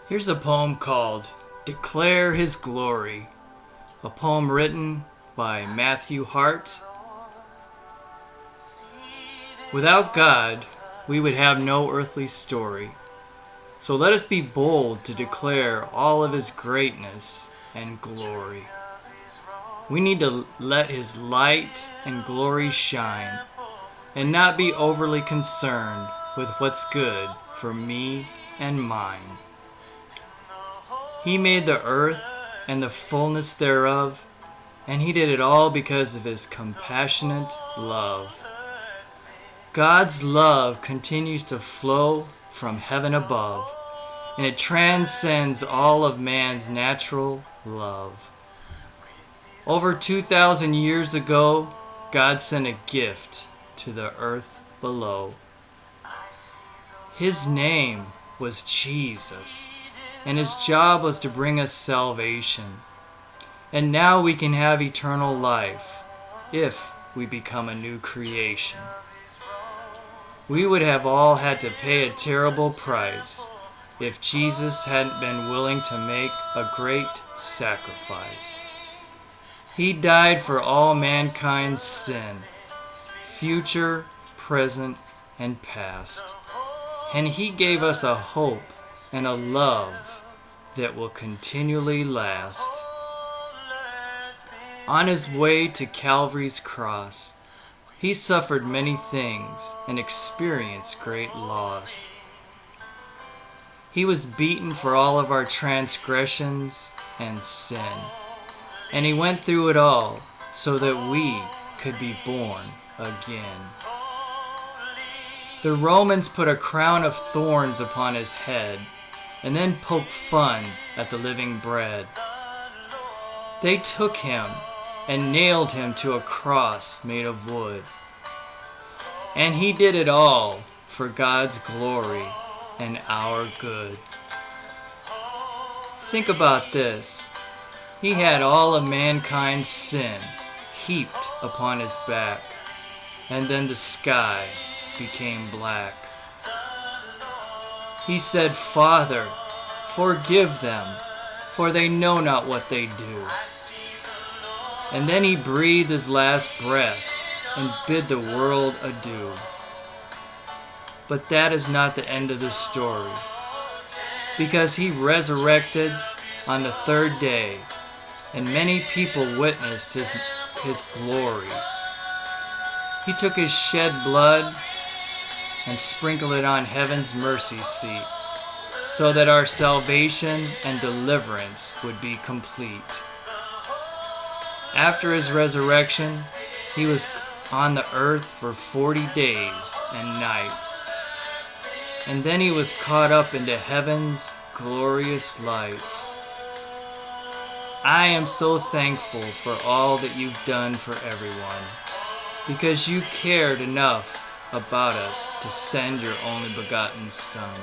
Here's a poem called Declare His Glory, a poem written by Matthew Hart. Without God, we would have no earthly story. So let us be bold to declare all of His greatness and glory. We need to let His light and glory shine and not be overly concerned with what's good for me and mine. He made the earth and the fullness thereof, and He did it all because of His compassionate love. God's love continues to flow from heaven above, and it transcends all of man's natural love. Over 2,000 years ago, God sent a gift to the earth below. His name was Jesus, and His job was to bring us salvation. And now we can have eternal life if we become a new creation. We would have all had to pay a terrible price if Jesus hadn't been willing to make a great sacrifice. He died for all mankind's sin, future, present, and past. And He gave us a hope and a love that will continually last. On His way to Calvary's cross, He suffered many things and experienced great loss. He was beaten for all of our transgressions and sin, and He went through it all so that we could be born again. The Romans put a crown of thorns upon His head and then poked fun at the living bread. They took Him and nailed Him to a cross made of wood. And He did it all for God's glory and our good. Think about this. He had all of mankind's sin heaped upon His back, and then the sky became black. He said, "Father, forgive them, for they know not what they do." And then He breathed His last breath and bid the world adieu. But that is not the end of the story, because He resurrected on the third day, and many people witnessed His glory. He took His shed blood and sprinkled it on heaven's mercy seat, so that our salvation and deliverance would be complete. After His resurrection, He was on the earth for 40 days and nights, and then He was caught up into heaven's glorious lights. I am so thankful for all that You've done for everyone, because You cared enough about us to send Your only begotten Son.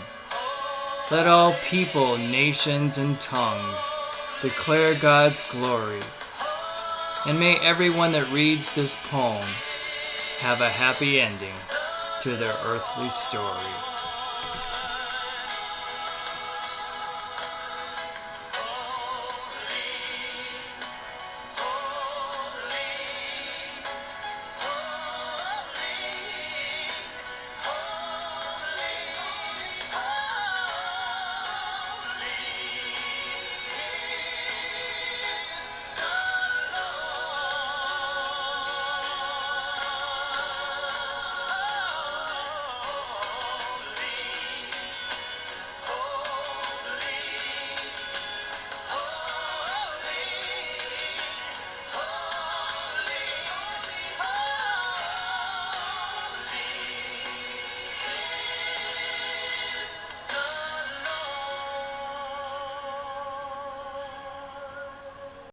Let all people, nations, and tongues declare God's glory, and may everyone that reads this poem have a happy ending to their earthly story.